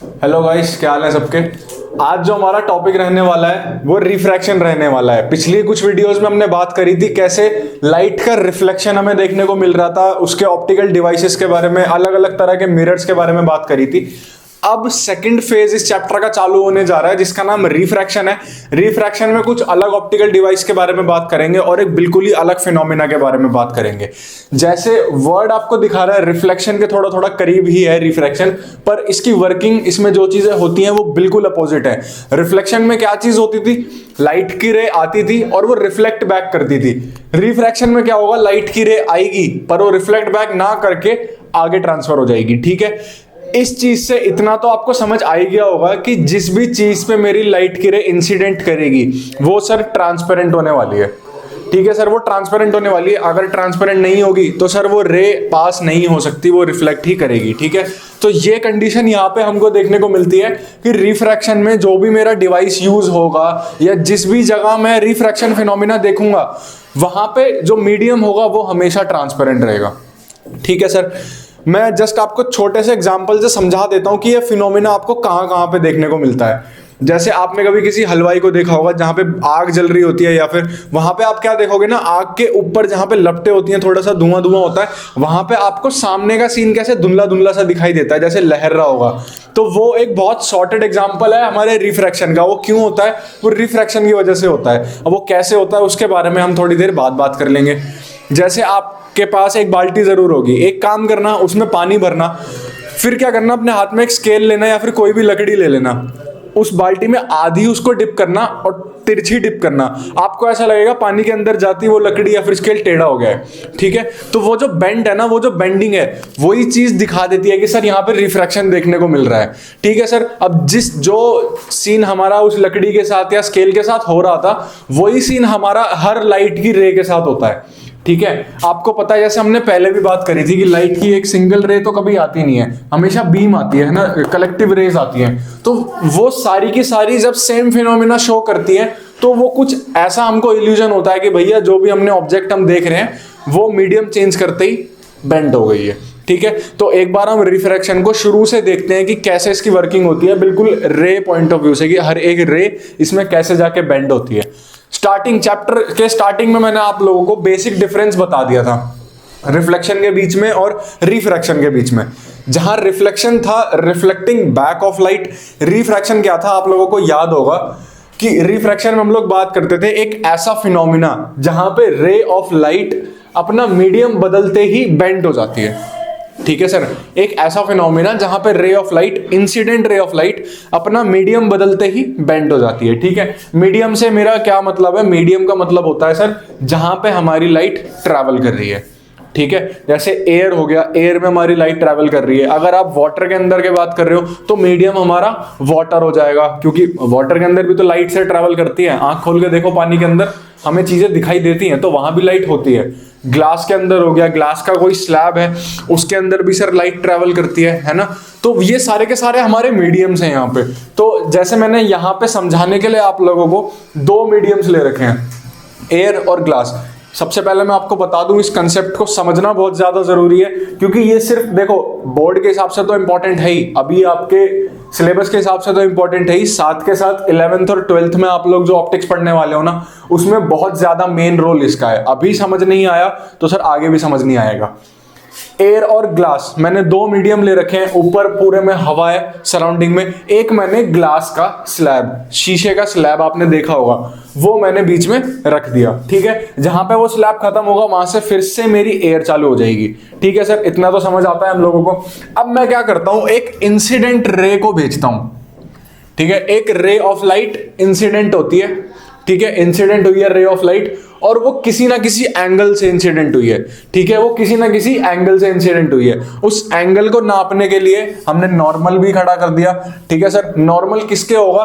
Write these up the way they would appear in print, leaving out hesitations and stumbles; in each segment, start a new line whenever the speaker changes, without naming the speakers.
Hello guys, क्या हाल है सबके। आज जो हमारा टॉपिक रहने वाला है वो रिफ्रैक्शन रहने वाला है। पिछली कुछ वीडियोस में हमने बात करी थी कैसे लाइट का रिफ्लेक्शन हमें देखने को मिल रहा था, उसके ऑप्टिकल डिवाइसेस के बारे में, अलग अलग तरह के मिरर्स के बारे में बात करी थी। अब सेकंड फेज इस चैप्टर का चालू होने जा रहा है जिसका नाम रिफ्रैक्शन है। रिफ्रैक्शन में कुछ अलग ऑप्टिकल डिवाइस के बारे में बात करेंगे और एक बिल्कुल ही अलग फिनोमिना के बारे में बात करेंगे। जैसे वर्ड आपको दिखा रहा है रिफ्लेक्शन के थोड़ा थोड़ा करीब ही है रिफ्रैक्शन, पर इसकी वर्किंग, इसमें जो चीजें होती हैं वो बिल्कुल अपोजिट है। रिफ्लेक्शन में क्या चीज होती थी, लाइट की रे आती थी और वो रिफ्लेक्ट बैक करती थी। रिफ्रैक्शन में क्या होगा, लाइट की रे आएगी पर वो रिफ्लेक्ट बैक ना करके आगे ट्रांसफर हो जाएगी। ठीक है, इस चीज से इतना तो आपको समझ आ ही गया होगा कि जिस भी चीज पे मेरी लाइट की रे इंसिडेंट करेगी वो सर ट्रांसपेरेंट होने वाली है। ठीक है सर, वो ट्रांसपेरेंट होने वाली है। अगर ट्रांसपेरेंट नहीं होगी तो सर वो रे पास नहीं हो सकती, वो रिफ्लेक्ट ही करेगी। ठीक है, तो ये कंडीशन यहाँ पे हमको देखने को मिलती है कि रिफ्रैक्शन में जो भी मेरा डिवाइस यूज होगा या जिस भी जगह मैं रिफ्रैक्शन फिनोमिना देखूंगा वहां पे जो मीडियम होगा वो हमेशा ट्रांसपेरेंट रहेगा। ठीक है सर, मैं जस्ट आपको छोटे से एग्जांपल से समझा देता हूं कि ये फिनोमिना आपको कहां कहां पे देखने को मिलता है। जैसे आपने कभी किसी हलवाई को देखा होगा जहां पे आग जल रही होती है, या फिर वहां पे आप क्या देखोगे ना, आग के ऊपर जहां पे लपटें होती हैं, थोड़ा सा धुआं धुआं होता है, वहां पे आपको सामने का सीन कैसे धुंधला धुंधला सा दिखाई देता है, जैसे लहर रहा होगा। तो वो एक बहुत सॉर्टेड एग्जाम्पल है हमारे रिफ्रैक्शन का। वो क्यों होता है, वो रिफ्रैक्शन की वजह से होता है। अब वो कैसे होता है उसके बारे में हम थोड़ी देर बाद बात कर लेंगे। जैसे आपके पास एक बाल्टी जरूर होगी, एक काम करना, उसमें पानी भरना, फिर क्या करना, अपने हाथ में एक स्केल लेना या फिर कोई भी लकड़ी ले लेना, उस बाल्टी में आधी उसको डिप करना और तिरछी डिप करना। आपको ऐसा लगेगा पानी के अंदर जाती वो लकड़ी या फिर स्केल टेढ़ा हो गया है। ठीक है, तो वो जो बेंड है ना, वो जो बेंडिंग है, वही चीज दिखा देती है कि सर यहाँ पे रिफ्रैक्शन देखने को मिल रहा है। ठीक है सर, अब जो सीन हमारा उस लकड़ी के साथ या स्केल के साथ हो रहा था वही सीन हमारा हर लाइट की रे के साथ होता है। ठीक है, आपको पता है, जैसे हमने पहले भी बात करी थी कि लाइट की एक सिंगल रे तो कभी आती नहीं है, हमेशा बीम आती है ना, कलेक्टिव रेज आती हैं। तो वो सारी की सारी जब सेम फिनोमिना शो करती हैं तो वो कुछ ऐसा हमको इल्यूजन होता है कि भैया जो भी हमने ऑब्जेक्ट हम देख रहे हैं वो मीडियम चेंज करते ही बेंड हो गई है। ठीक है, तो एक बार हम रिफ्रैक्शन को शुरू से देखते हैं कि कैसे इसकी वर्किंग होती है, बिल्कुल रे पॉइंट ऑफ व्यू से कि हर एक रे इसमें कैसे जाके बेंड होती है। स्टार्टिंग चैप्टर के स्टार्टिंग में मैंने आप लोगों को बेसिक डिफरेंस बता दिया था रिफ्लेक्शन के बीच में और रिफ्रैक्शन के बीच में। जहां रिफ्लेक्शन था reflecting back of light, refraction क्या था आप लोगों को याद होगा कि रिफ्रैक्शन में हम लोग बात करते थे एक ऐसा फिनोमिना जहां पे रे ऑफ लाइट अपना मीडियम बदलते ही बेंड हो जाती है। ठीक है सर, एक ऐसा फिनोमिना जहां पे ray of light, incident ray of light अपना मीडियम बदलते ही बेंड हो जाती है। ठीक है, मीडियम से मेरा क्या मतलब है, मीडियम का मतलब होता है सर जहां पे हमारी लाइट ट्रैवल कर रही है। ठीक है, जैसे एयर हो गया, एयर में हमारी लाइट ट्रैवल कर रही है। अगर आप वाटर के अंदर की बात कर रहे हो तो मीडियम हमारा वाटर हो जाएगा, क्योंकि वाटर के अंदर भी तो लाइट से ट्रैवल करती है। आंख खोल के देखो, पानी के अंदर हमें चीजें दिखाई देती हैं तो वहां भी लाइट होती है। ग्लास के अंदर हो गया, ग्लास का कोई स्लैब है उसके अंदर भी सर लाइट ट्रैवल करती है ना। तो ये सारे के सारे हमारे मीडियम्स हैं यहाँ पे। तो जैसे मैंने यहाँ पे समझाने के लिए आप लोगों को दो मीडियम्स ले रखे हैं, एयर और ग्लास। सबसे पहले मैं आपको बता दूं, इस कंसेप्ट को समझना बहुत ज्यादा जरूरी है, क्योंकि ये सिर्फ देखो बोर्ड के हिसाब से तो इंपॉर्टेंट है ही, अभी आपके सिलेबस के हिसाब से तो इंपॉर्टेंट है ही, साथ के साथ 11th और 12th में आप लोग जो ऑप्टिक्स पढ़ने वाले हो ना, उसमें बहुत ज्यादा मेन रोल इसका है। अभी समझ नहीं आया तो सर आगे भी समझ नहीं आएगा। एयर और ग्लास, मैंने दो मीडियम ले रखे हैं। ऊपर पूरे में हवा है सराउंडिंग में, एक मैंने ग्लास का स्लैब, शीशे का स्लैब आपने देखा होगा, वो मैंने बीच में रख दिया। ठीक है, जहां पे वो स्लैब खत्म होगा वहां से फिर से मेरी एयर चालू हो जाएगी। ठीक है सर, इतना तो समझ आता है हम लोगों को। अब मैं क्या करता हूं, एक इंसिडेंट रे को भेजता हूं। ठीक है, एक रे ऑफ लाइट इंसिडेंट होती है। ठीक है, इंसिडेंट हुई है रे ऑफ लाइट और वो किसी ना किसी एंगल से इंसिडेंट हुई है। ठीक है, वो किसी ना किसी एंगल से इंसिडेंट हुई है। उस एंगल को नापने के लिए हमने नॉर्मल भी खड़ा कर दिया। ठीक है सर, नॉर्मल किसके होगा,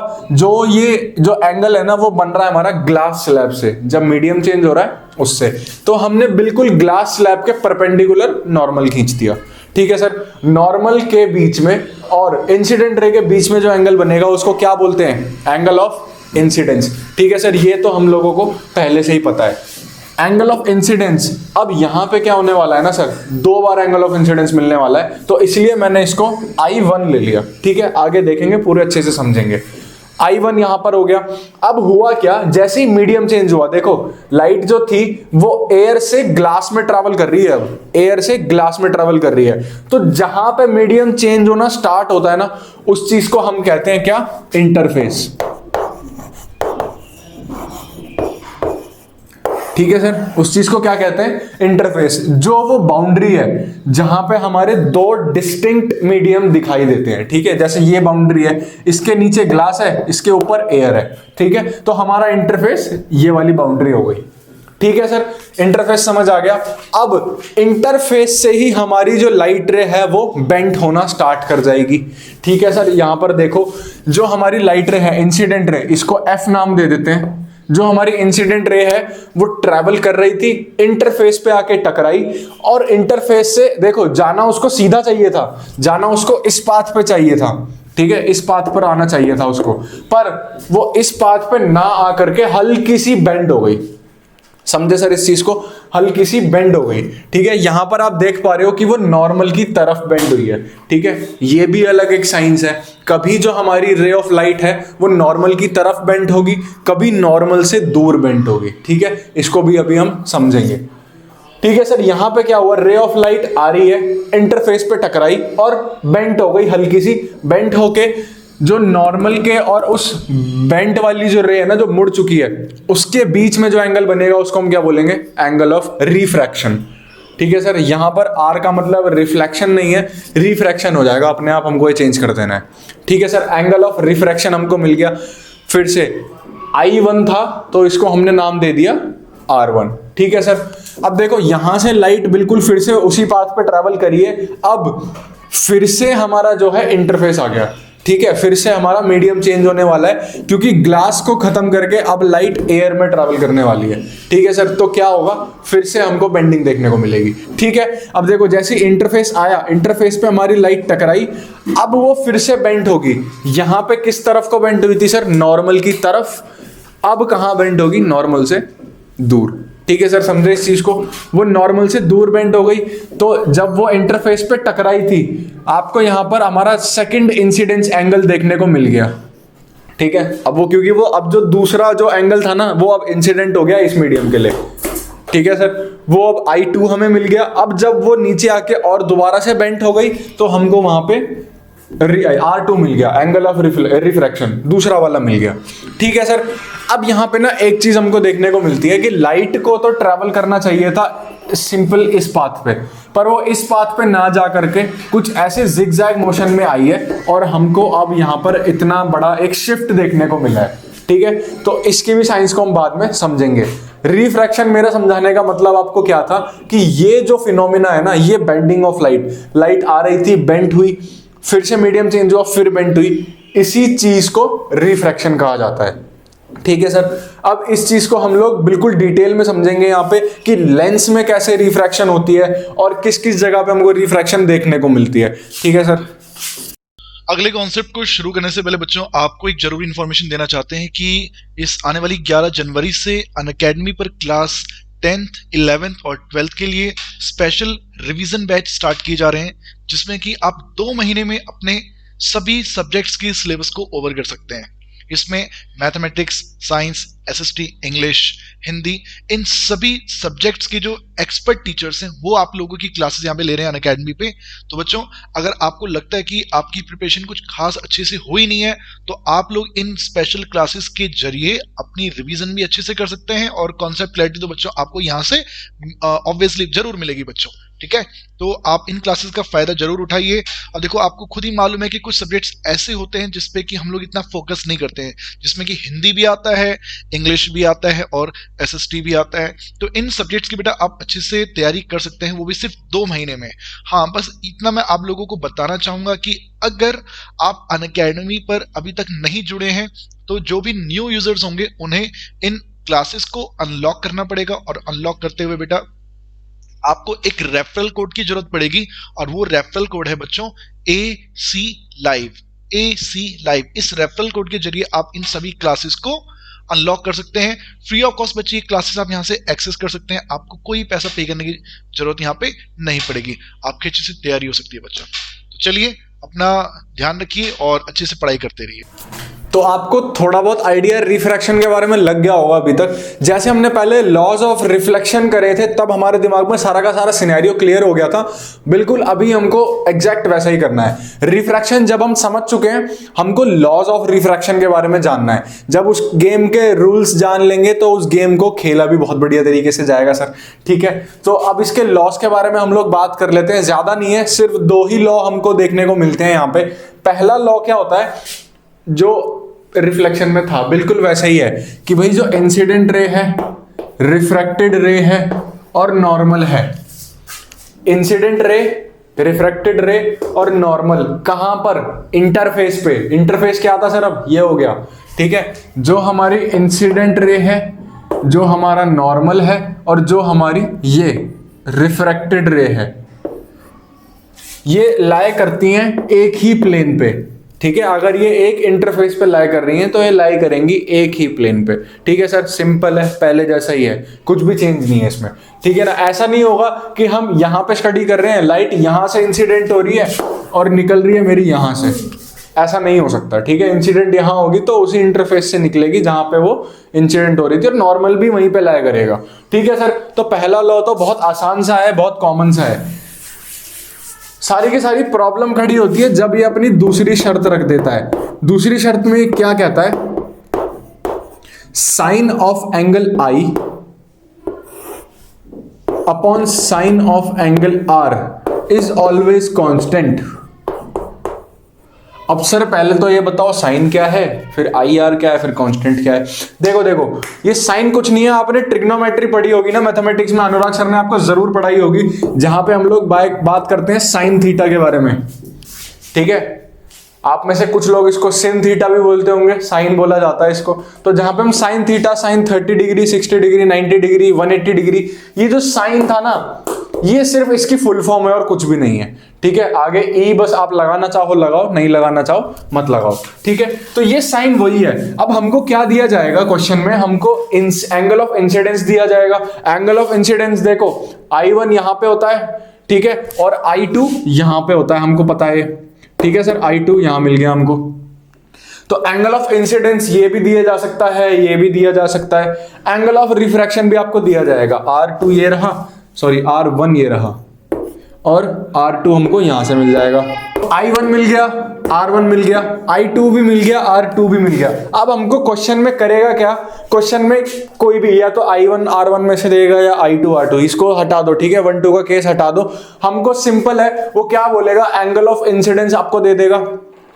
ये जो एंगल है ना वो बन रहा है हमारा ग्लास स्लैब से, जब मीडियम चेंज हो रहा है उससे। तो हमने बिल्कुल ग्लास स्लैब के परपेंडिकुलर नॉर्मल खींच दिया। ठीक है सर, नॉर्मल के बीच में और इंसिडेंट रे के बीच में जो एंगल बनेगा उसको क्या बोलते हैं, एंगल ऑफ इंसिडेंस। ठीक है सर, ये तो हम लोगों को पहले से ही पता है। एंगल ऑफ इंसिडेंस, अब यहां पे क्या होने वाला है ना sir, 2 bar angle of incidence मिलने वाला है, तो इसलिए मैंने इसको I1 ले लिया। ठीक है, आगे देखेंगे, पूरे अच्छे से समझेंगे। I1 यहां पर हो गया। अब हुआ क्या, जैसे ही मीडियम चेंज हुआ, देखो लाइट जो थी वो एयर से ग्लास में ट्रैवल कर रही है, अब एयर से ग्लास में ट्रैवल कर रही है, तो जहां पे मीडियम चेंज होना स्टार्ट होता है ना, उस चीज को हम कहते हैं क्या, इंटरफेस। ठीक है सर, उस चीज को क्या कहते हैं, इंटरफेस। जो वो बाउंड्री है जहां पे हमारे 2 डिस्टिंक्ट मीडियम दिखाई देते हैं। ठीक है, जैसे ये बाउंड्री है, इसके नीचे ग्लास है, इसके ऊपर एयर है। ठीक है, तो हमारा इंटरफेस ये वाली बाउंड्री हो गई। ठीक है सर, इंटरफेस समझ आ गया। अब इंटरफेस से ही हमारी जो लाइट रे है वो बेंट होना स्टार्ट कर जाएगी। ठीक है सर, यहां पर देखो जो हमारी लाइट रे है, इंसिडेंट रे, इसको F नाम दे देते हैं। जो हमारी इंसिडेंट रे है वो ट्रैवल कर रही थी, इंटरफेस पे आके टकराई, और इंटरफेस से देखो जाना उसको सीधा चाहिए था, जाना उसको इस पाथ पे चाहिए था। ठीक है, इस पाथ पर आना चाहिए था उसको, पर वो इस पाथ पे ना आकर के हल्की सी बेंड हो गई। समझे सर इस चीज को, हल्की सी बेंड हो गई। ठीक है, यहां पर आप देख पा रहे हो कि वो नॉर्मल की तरफ बेंड हुई है। ठीक है, ये भी अलग एक साइंस है, कभी जो हमारी रे ऑफ लाइट है वो नॉर्मल की तरफ बेंड होगी, कभी नॉर्मल से दूर बेंड होगी। ठीक है, इसको भी अभी हम समझेंगे। ठीक है सर, यहां पे क्या हुआ, रे ऑफ लाइट आ रही है, इंटरफेस पे टकराई और बेंट हो गई, हल्की सी बेंट होके जो नॉर्मल के और उस बेंट वाली जो रे है ना, जो मुड़ चुकी है, उसके बीच में जो एंगल बनेगा उसको हम क्या बोलेंगे, एंगल ऑफ रिफ्रैक्शन। ठीक है सर, यहां पर आर का मतलब रिफ्लेक्शन नहीं है, रिफ्रैक्शन हो जाएगा अपने आप, हमको ये चेंज कर देना है। ठीक है सर, एंगल ऑफ रिफ्रैक्शन हमको मिल गया। फिर से I1 था तो इसको हमने नाम दे दिया R1। ठीक है सर, अब देखो यहां से लाइट बिल्कुल फिर से उसी पाथ पे ट्रैवल करिए, अब फिर से हमारा जो है इंटरफेस आ गया। ठीक है, फिर से हमारा मीडियम चेंज होने वाला है, क्योंकि ग्लास को खत्म करके अब लाइट एयर में ट्रैवल करने वाली है। ठीक है सर, तो क्या होगा, फिर से हमको बेंडिंग देखने को मिलेगी। ठीक है, अब देखो जैसे इंटरफेस आया, इंटरफेस पे हमारी लाइट टकराई, अब वो फिर से बेंड होगी। यहां पे किस तरफ को बेंड हुई थी सर, नॉर्मल की तरफ। अब कहां बेंड होगी, नॉर्मल से दूर। ठीक है सर, समझे इस चीज को, वो नॉर्मल से दूर बेंड हो गई, तो जब वो इंटरफेस पे टकराई थी, आपको यहां पर हमारा सेकंड इंसिडेंस एंगल देखने को मिल गया। ठीक है, अब वो क्योंकि वो अब जो दूसरा जो एंगल था ना, वो अब इंसिडेंट हो गया इस मीडियम के लिए। ठीक है सर, वो अब I2 हमें मिल गया। अब जब वो नीचे आके और दोबारा से बेंट हो गई, तो हमको वहां पे R2 मिल गया, एंगल ऑफ रिफ्रैक्शन दूसरा वाला मिल गया। ठीक है सर, अब यहां पे ना एक चीज हमको देखने को मिलती है कि लाइट को तो ट्रैवल करना चाहिए था सिंपल इस पाथ पे, पर वो इस पाथ पे ना जा करके कुछ ऐसे जिगजैग मोशन में आई है, और हमको अब यहां पर इतना बड़ा एक शिफ्ट देखने को मिला है। ठीक है, तो इसकी भी साइंस को हम बाद में समझेंगे। रिफ्रैक्शन मेरा समझाने का मतलब आपको क्या था कि ये जो फिनोमिना है ना, ये बेंडिंग ऑफ लाइट, लाइट आ रही थी, बेंट हुई, फिर से मीडियम चेंज हुआ, फिर बेंट हुई, इसी चीज को रिफ्रैक्शन कहा जाता है। ठीक है सर, अब इस चीज को हम लोग बिल्कुल डिटेल में समझेंगे यहाँ पे कि लेंस में कैसे रिफ्रैक्शन होती है और किस किस जगह पे हमको रिफ्रैक्शन देखने को मिलती है। ठीक है सर,
अगले कॉन्सेप्ट को शुरू करने से पहले बच्चों आपको एक जरूरी इंफॉर्मेशन देना चाहते हैं कि इस आने वाली 11 जनवरी से अनअकैडमी पर क्लास 10th, 11th और 12th के लिए स्पेशल रिवीजन बैच स्टार्ट किए जा रहे हैं, जिसमें कि आप 2 महीने में अपने सभी सब्जेक्ट्स की सिलेबस को ओवर कर सकते हैं। इसमें mathematics, science, SST, English, Hindi, इन सभी सब्जेक्ट्स के जो एक्सपर्ट टीचर्स हैं वो आप लोगों की क्लासेस यहाँ पे ले रहे हैं अनअकैडमी पे। तो बच्चों, अगर आपको लगता है कि आपकी प्रिपरेशन कुछ खास अच्छे से हुई नहीं है, तो आप लोग इन स्पेशल क्लासेस के जरिए अपनी रिवीजन भी अच्छे से कर सकते हैं, और कॉन्सेप्ट क्लैरिटी तो बच्चों आपको यहाँ से ऑब्वियसली जरूर मिलेगी बच्चों। ठीक है, तो आप इन क्लासेस का फायदा जरूर उठाइए। अब देखो, आपको खुद ही मालूम है कि कुछ सब्जेक्ट्स ऐसे होते हैं जिसपे कि हम लोग इतना फोकस नहीं करते हैं, जिसमें कि हिंदी भी आता है, इंग्लिश भी आता है और एसएसटी भी आता है। तो इन सब्जेक्ट्स की बेटा आप अच्छे से तैयारी कर सकते हैं, वो भी सिर्फ 2 महीने में। हाँ, बस इतना मैं आप लोगों को बताना चाहूंगा कि अगर आप अनअकैडमी पर अभी तक नहीं जुड़े हैं, तो जो भी न्यू यूजर्स होंगे उन्हें इन क्लासेस को अनलॉक करना पड़ेगा, और अनलॉक करते हुए बेटा आपको एक रेफरल कोड की जरूरत पड़ेगी, और वो रेफरल कोड है बच्चों AC लाइव। AC लाइव, इस रेफरल कोड के जरिए आप इन सभी क्लासेस को अनलॉक कर सकते हैं। फ्री ऑफ कॉस्ट बच्चे ये क्लासेस आप यहाँ से एक्सेस कर सकते हैं, आपको कोई पैसा पे करने की जरूरत यहाँ पे नहीं पड़ेगी, आपकी अच्छे से तैयारी हो सकती है बच्चा। तो चलिए अपना ध्यान रखिए और अच्छे से पढ़ाई करते रहिए।
तो आपको थोड़ा बहुत आइडिया रिफ्रैक्शन के बारे में लग गया होगा अभी तक। जैसे हमने पहले लॉज ऑफ रिफ्लेक्शन करे थे तब हमारे दिमाग में सारा का सारा सिनेरियो क्लियर हो गया था, बिल्कुल अभी हमको एग्जैक्ट वैसा ही करना है। रिफ्रैक्शन जब हम समझ चुके हैं, हमको लॉज ऑफ रिफ्रैक्शन के बारे में जानना है। जब उस गेम के रूल्स जान लेंगे तो उस गेम को खेला भी बहुत बढ़िया तरीके से जाएगा सर, ठीक है। तो अब इसके लॉस के बारे में हम लोग बात कर लेते हैं, ज्यादा नहीं है, सिर्फ 2 ही लॉ हमको देखने को मिलते हैं यहाँ पे। पहला लॉ क्या होता है, जो रिफ्लेक्शन में था बिल्कुल वैसा ही है कि भाई जो इंसिडेंट रे है, रिफ्रैक्टेड रे है और नॉर्मल है। इंसिडेंट रे, रिफ्रैक्टेड रे और नॉर्मल कहां पर, इंटरफेस पे। इंटरफेस क्या आता सर, अब ये हो गया, ठीक है। जो हमारी इंसिडेंट रे है, जो हमारा नॉर्मल है और जो हमारी ये रिफ्रैक्टेड रे है, ये लाई करती हैं एक ही प्लेन पे, ठीक है। अगर ये एक इंटरफेस पे लाई कर रही हैं तो ये लाई करेंगी एक ही प्लेन पे, ठीक है सर। सिंपल है, पहले जैसा ही है, कुछ भी चेंज नहीं है इसमें, ठीक है ना। ऐसा नहीं होगा कि हम यहां पे स्टडी कर रहे हैं, लाइट यहां से इंसिडेंट हो रही है और निकल रही है मेरी यहां से, ऐसा नहीं हो सकता, ठीक है। इंसिडेंट यहां होगी तो उसी इंटरफेस से निकलेगी जहां पे वो इंसिडेंट हो रही थी और नॉर्मल भी वहीं पे लाई करेगा, ठीक है सर। तो पहला लॉ तो बहुत आसान सा है, बहुत कॉमन सा है। सारी की सारी प्रॉब्लम खड़ी होती है जब ये अपनी दूसरी शर्त रख देता है। दूसरी शर्त में क्या कहता है, sine of angle I upon sine of angle R is always constant. अब सर पहले तो ये बताओ साइन क्या है, फिर आई आर क्या है, फिर कांस्टेंट क्या है। देखो देखो, ये साइन कुछ नहीं है, आपने ट्रिग्नोमेट्री पढ़ी होगी ना मैथमेटिक्स में, अनुराग सर ने आपको जरूर पढ़ाई होगी, जहां पे हम लोग बात करते हैं साइन थीटा के बारे में, ठीक है। आप में से कुछ लोग इसको सिन थीटा भी बोलते होंगे, साइन बोला जाता है इसको। तो जहां पे हम sine theta, sine 30 degree, 60 degree, 90 degree, 180 degree, ये जो साइन था ना, ये सिर्फ इसकी फुल फॉर्म है और कुछ भी नहीं है, ठीक है। आगे ई बस आप लगाना चाहो लगाओ, नहीं लगाना चाहो मत लगाओ, ठीक है। तो ये साइन वही है। अब हमको क्या दिया जाएगा क्वेश्चन में, हमको एंगल ऑफ इंसिडेंस दिया जाएगा। एंगल ऑफ इंसिडेंस देखो, I1 यहां पे होता है, ठीक है, और I2 यहां पे होता है, हमको पता है, ठीक है सर। I2 यहां मिल गया हमको। तो एंगल ऑफ इंसिडेंस ये भी दिया जा सकता है, ये भी दिया जा सकता है। एंगल ऑफ रिफ्रैक्शन भी आपको दिया जाएगा, R2 ये रहा, सॉरी R1 ये रहा, और R2 हमको यहां से मिल जाएगा। I1 मिल गया, R1 मिल गया, I2 भी मिल गया, R2 भी मिल गया। अब हमको क्वेश्चन में करेगा क्या, क्वेश्चन में कोई भी या तो I1 R1 में से देगा या I2 R2, इसको हटा दो, ठीक है, 1 2 का केस हटा दो। हमको सिंपल है, वो क्या बोलेगा, एंगल ऑफ इंसिडेंस आपको दे देगा,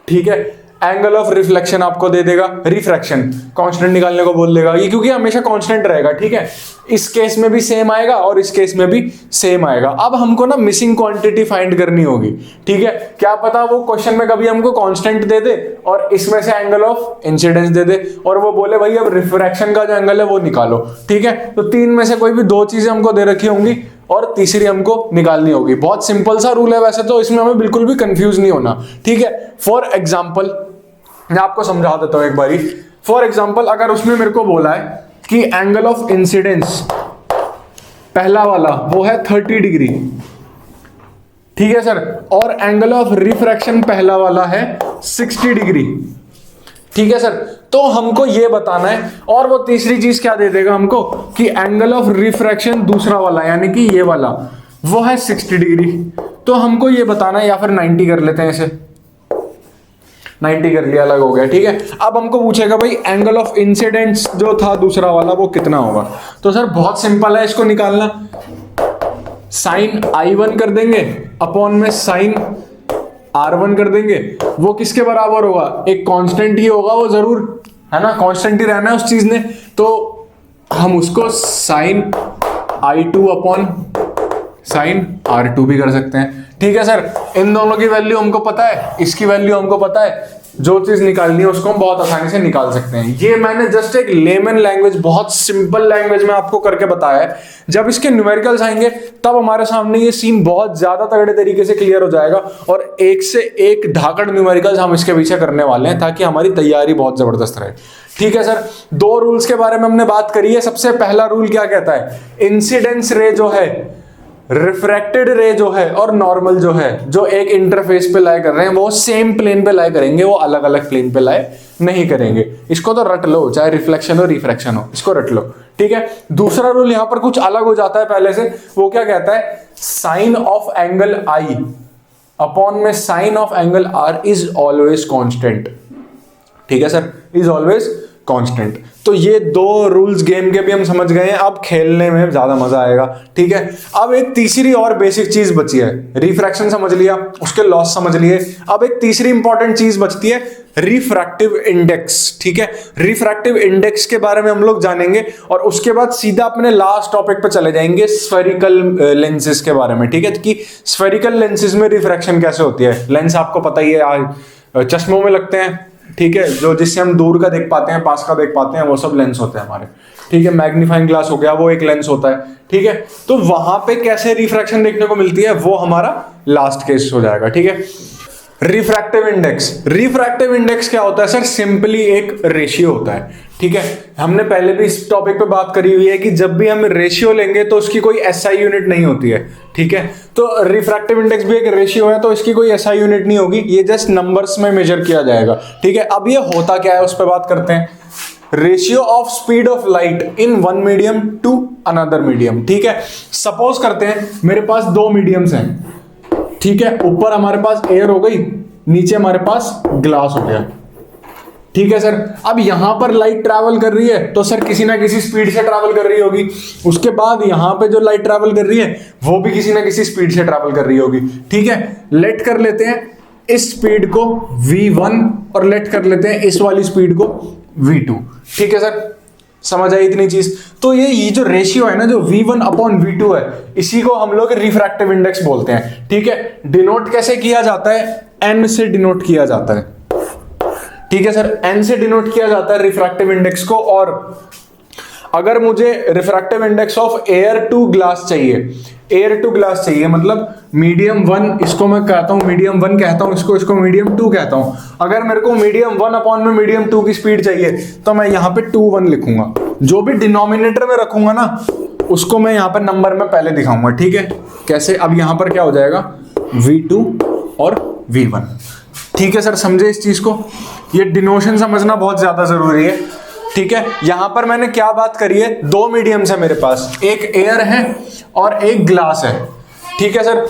ठीक है, एंगल ऑफ रिफ्लेक्शन आपको दे देगा, रिफ्रैक्शन कांस्टेंट निकालने को बोल देगा, ये क्योंकि हमेशा कांस्टेंट रहेगा, ठीक है। इस केस में भी सेम आएगा और इस केस में भी सेम आएगा। अब हमको ना मिसिंग क्वांटिटी फाइंड करनी होगी, ठीक है। क्या पता वो क्वेश्चन में कभी हमको कांस्टेंट दे दे और इसमें से एंगल ऑफ इंसिडेंस दे दे और वो बोले भाई अब रिफ्रैक्शन का जो एंगल है वो निकालो, ठीक है। तो 3 में से कोई भी 2 चीजें हमको दे रखी होंगी और तीसरी हमको निकालनी होगी। बहुत सिंपल सा रूल है वैसे तो, इसमें हमें बिल्कुल भी कंफ्यूज नहीं होना, ठीक है। फॉर एग्जाम्पल मैं आपको समझा देता हूं एक बारी। फॉर एग्जाम्पल अगर उसने मेरे को बोला है कि एंगल ऑफ इंसिडेंस पहला वाला वो है 30 डिग्री, ठीक है सर, और एंगल ऑफ रिफ्रैक्शन पहला वाला है 60 डिग्री, ठीक है सर। तो हमको ये बताना है, और वो तीसरी चीज क्या दे देगा हमको कि एंगल ऑफ रिफ्रैक्शन दूसरा वाला यानी कि ये वाला वो है 60 डिग्री। तो हमको ये बताना है, या फिर 90 कर लेते हैं इसे, 90 कर लिया, अलग हो गया, ठीक है। अब हमको पूछेगा भाई एंगल ऑफ इंसिडेंस जो था दूसरा वाला वो कितना होगा। तो सर बहुत सिंपल है इसको निकालना, साइन I1 कर देंगे अपॉन में साइन R1 कर देंगे। वो किसके बराबर होगा, एक कांस्टेंट ही होगा वो जरूर, है ना, कांस्टेंट ही रहना है उस चीज ने। तो हम उसको sign I2 upon sine R2 भी कर सकते हैं। ठीक है सर, इन दोनों की वैल्यू हमको पता है, इसकी वैल्यू हमको पता है, जो चीज निकालनी है उसको हम बहुत आसानी से निकाल सकते हैं। ये मैंने जस्ट एक लेमन लैंग्वेज, बहुत सिंपल लैंग्वेज में आपको करके बताया है। जब इसके न्यूमेरिकल्स आएंगे तब हमारे सामने ये सीन बहुत ज्यादा तगड़े तरीके से क्लियर हो जाएगा, और एक से एक धाकड़ न्यूमेरिकल्स हम इसके पीछे करने वाले हैं ताकि हमारी तैयारी बहुत जबरदस्त रहे। ठीक है सर, दो रूल्स के बारे में हमने बात करी है। सबसे पहला रूल क्या कहता है, इंसिडेंस रे जो है, रिफ्रैक्टेड रे जो है और नॉर्मल जो है, जो एक इंटरफेस पे लाई कर रहे हैं वो सेम प्लेन पे लाई करेंगे, वो अलग अलग प्लेन पे लाई नहीं करेंगे। इसको तो रट लो, चाहे रिफ्लेक्शन हो रिफ्रैक्शन हो, इसको रट लो। ठीक है, दूसरा रूल यहां पर कुछ अलग हो जाता है पहले से। वो क्या कहता है, sine of angle I upon में sine of angle R is always constant. ठीक है सर, इज ऑलवेज कांस्टेंट। तो ये दो रूल्स गेम के भी हम समझ गए हैं, अब खेलने में ज्यादा मजा आएगा। ठीक है, अब एक तीसरी और बेसिक चीज बची है। रिफ्रैक्शन समझ लिया, उसके लॉस समझ लिए, अब एक तीसरी इंपॉर्टेंट चीज बचती है, रिफ्रैक्टिव इंडेक्स। ठीक है, रिफ्रैक्टिव इंडेक्स के बारे में हम लोग जानेंगे और उसके बाद सीधा अपने लास्ट टॉपिक पे चले जाएंगे, स्फेरिकल लेंसेज के बारे में। ठीक है, कि स्फेरिकल लेंसेज में रिफ्रैक्शन कैसे होती है। लेंस आपको पता ही है, चश्मों में लगते हैं। ठीक है, जो जिससे हम दूर का देख पाते हैं, पास का देख पाते हैं, वो सब लेंस होते हैं हमारे। ठीक है, मैग्नीफाइंग ग्लास हो गया, वो एक लेंस होता है। ठीक है, तो वहां पे कैसे रिफ्रैक्शन देखने को मिलती है वो हमारा लास्ट केस हो जाएगा। ठीक है, रिफ्रैक्टिव इंडेक्स। रिफ्रैक्टिव इंडेक्स क्या होता है सर, सिंपली एक रेशियो होता है। ठीक है, हमने पहले भी इस टॉपिक पे बात करी हुई है कि जब भी हम रेशियो लेंगे तो उसकी कोई एसआई यूनिट नहीं होती है। ठीक है, तो रिफ्रैक्टिव इंडेक्स भी एक रेशियो है, तो इसकी कोई एसआई यूनिट नहीं होगी, ये जस्ट नंबर्स में मेजर किया जाएगा। ठीक है, अब ये होता क्या है उस पर बात करते हैं। Ratio of speed of light in one medium to another medium. ठीक है, सपोज करते हैं मेरे पास दो मीडियम्स हैं। ठीक है, ऊपर हमारे पास एयर हो गई, नीचे हमारे पास ग्लास हो गया। ठीक है सर, अब यहां पर लाइट ट्रैवल कर रही है तो सर किसी ना किसी स्पीड से ट्रैवल कर रही होगी। उसके बाद यहां पे जो लाइट ट्रैवल कर रही है वो भी किसी ना किसी स्पीड से ट्रैवल कर रही होगी। ठीक है, लेट कर लेते हैं इस स्पीड को v1 और लेट कर लेते हैं इस वाली स्पीड को v2। ठीक है सर, समझ आई इतनी चीज। तो ये जो रेशियो है ना, जो v1 अपॉन v2 है, इसी को हम लोग रिफ्रैक्टिव इंडेक्स बोलते हैं। ठीक है, डिनोट कैसे किया जाता है, n से डिनोट किया जाता है। ठीक है सर, n से डिनोट किया जाता है रिफ्रैक्टिव इंडेक्स को। और अगर मुझे refractive index of air to glass चाहिए, एयर टू ग्लास चाहिए मतलब मीडियम 1, इसको मैं कहता हूं मीडियम 1 कहता हूं, इसको मीडियम 2 कहता हूं। अगर मेरे को मीडियम 1 अपॉन में मीडियम 2 की स्पीड चाहिए तो मैं यहां पे 2 1 लिखूंगा। जो भी डिनोमिनेटर में रखूंगा ना उसको मैं यहां पर नंबर में पहले दिखाऊंगा। ठीक है, कैसे, अब यहां पर क्या हो जाएगा v2 और v1। ठीक है सर, समझे इस चीज को, ये डिनोशन समझना बहुत ज्यादा जरूरी है। ठीक है, यहां पर मैंने क्या बात करी है, दो मीडियम्स है मेरे पास, एक एयर है और एक ग्लास है। ठीक है सर,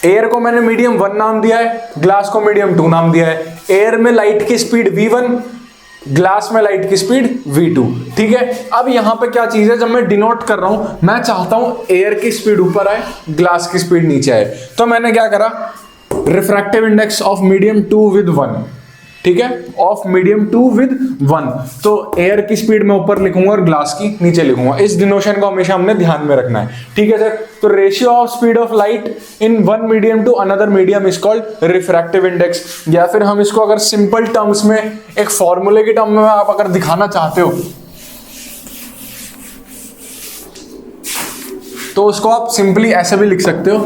एयर को मैंने मीडियम 1 नाम दिया है, ग्लास को मीडियम 2 नाम दिया है। एयर में लाइट की स्पीड v1, ग्लास में लाइट की स्पीड v2। ठीक है, अब यहां पे क्या चीज है, जब मैं डिनोट कर रहा हूं मैं चाहता हूं एयर की स्पीड ऊपर आए, ग्लास की स्पीड नीचे आए, तो मैंने क्या करा, refractive index of medium 2 with 1। ठीक है, ऑफ मीडियम 2 विद 1, तो एयर की स्पीड में ऊपर लिखूंगा और ग्लास की नीचे लिखूंगा। इस डिनोशन को हमेशा हमने ध्यान में रखना है। ठीक है सर, तो ratio of speed of light in one medium to another medium is called refractive index. या फिर हम इसको अगर सिंपल टर्म्स में, एक फॉर्मूले की टर्म में आप अगर दिखाना चाहते हो तो उसको आप सिंपली ऐसे भी लिख सकते हो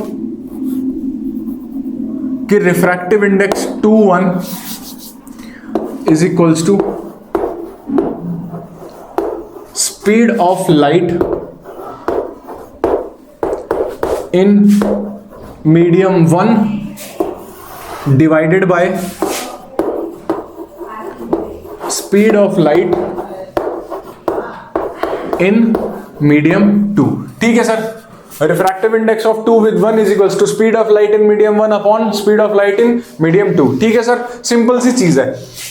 कि refractive index 2 1 is equals to speed of light in medium 1 divided by speed of light in medium 2। ठीक है sir, refractive index of 2 with 1 is equals to speed of light in medium 1 upon speed of light in medium 2। ठीक है sir, simple सी चीज है।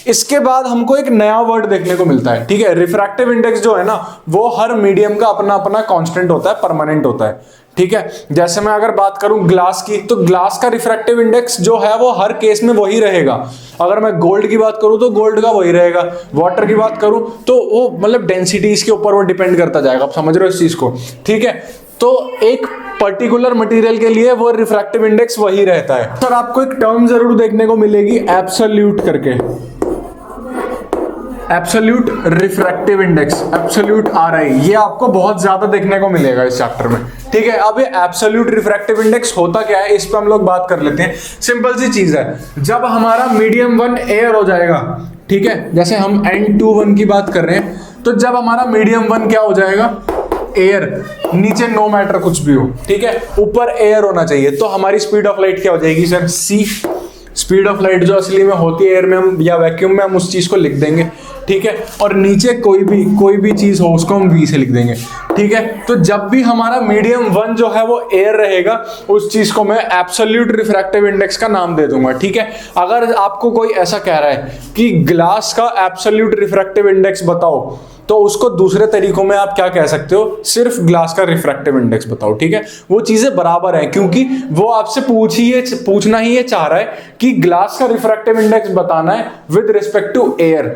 इसके बाद हमको एक नया वर्ड देखने को मिलता है। ठीक है, रिफ्रैक्टिव इंडेक्स जो है ना वो हर मीडियम का अपना अपना कांस्टेंट होता है, परमानेंट होता है। ठीक है, जैसे मैं अगर बात करूं ग्लास की, तो ग्लास का रिफ्रैक्टिव इंडेक्स जो है वो हर केस में वही रहेगा। अगर मैं गोल्ड की बात करूं तो गोल्ड का वही रहेगा, वाटर की बात करूं तो वो मतलब डेंसिटीज के ऊपर वो डिपेंड करता जाएगा। आप समझ रहे हो इस चीज को। ठीक है, तो एक पर्टिकुलर मटेरियल के लिए वो रिफ्रैक्टिव इंडेक्स वही रहता है। सर आपको एक टर्म जरूर देखने को मिलेगी एब्सोल्यूट करके, absolute refractive index, absolute RI, ये आपको बहुत ज्यादा देखने को मिलेगा इस चैप्टर में। ठीक है, अब ये एब्सोल्यूट रिफ्रैक्टिव इंडेक्स होता क्या है, इस पर हम लोग बात कर लेते हैं। सिंपल सी चीज है, जब हमारा मीडियम 1 एयर हो जाएगा, ठीक है, जैसे हम N21 की बात कर रहे हैं, तो जब हमारा मीडियम 1 क्या हो जाएगा, एयर, नीचे नो मैटर कुछ भी हो, ठीक है, ऊपर एयर होना चाहिए, तो हमारी स्पीड ऑफ लाइट क्या हो जाएगी sir, C। Speed of light जो असली में होती है एयर में हम या वैक्यूम में, हम उस चीज को लिख देंगे, ठीक है, और नीचे कोई भी चीज हो उसको हम V से लिख देंगे, ठीक है। तो जब भी हमारा मीडियम 1 जो है वो एयर रहेगा, उस चीज को मैं एब्सोल्यूट रिफ्रैक्टिव इंडेक्स का नाम दे दूंगा, ठीक है। अगर आपको कोई ऐसा कह रहा है कि ग्लास का एब्सोल्यूट रिफ्रैक्टिव इंडेक्स बताओ, तो उसको दूसरे तरीकों में आप क्या कह सकते हो, सिर्फ ग्लास का रिफ्रैक्टिव इंडेक्स बताओ, ठीक है। वो चीजें बराबर हैं, क्योंकि वो आपसे पूछना ही ये चाह रहा है कि ग्लास का रिफ्रैक्टिव इंडेक्स बताना है विद रिस्पेक्ट टू एयर,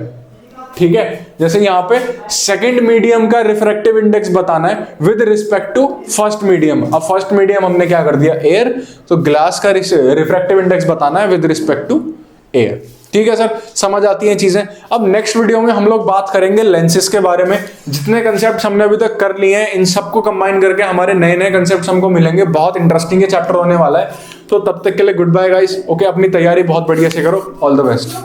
ठीक है। जैसे यहां पे सेकंड मीडियम का रिफ्रैक्टिव इंडेक्स बताना है with respect to first medium. अब फर्स्ट मीडियम हमने क्या कर दिया, एयर, तो ग्लास का रिफ्रैक्टिव इंडेक्स बताना है विद रिस्पेक्ट टू एयर। ठीक है सर, समझ आती हैं चीजें। अब नेक्स्ट वीडियो में हम लोग बात करेंगे लेंसेज के बारे में। जितने कंसेप्ट हमने अभी तक कर लिए हैं, इन सबको कंबाइन करके हमारे नए नए कंसेप्ट हमको मिलेंगे। बहुत इंटरेस्टिंग ये चैप्टर होने वाला है। तो तब तक के लिए गुड बाय गाइस। ओके, अपनी तैयारी बहुत बढ़िया से करो। All the best.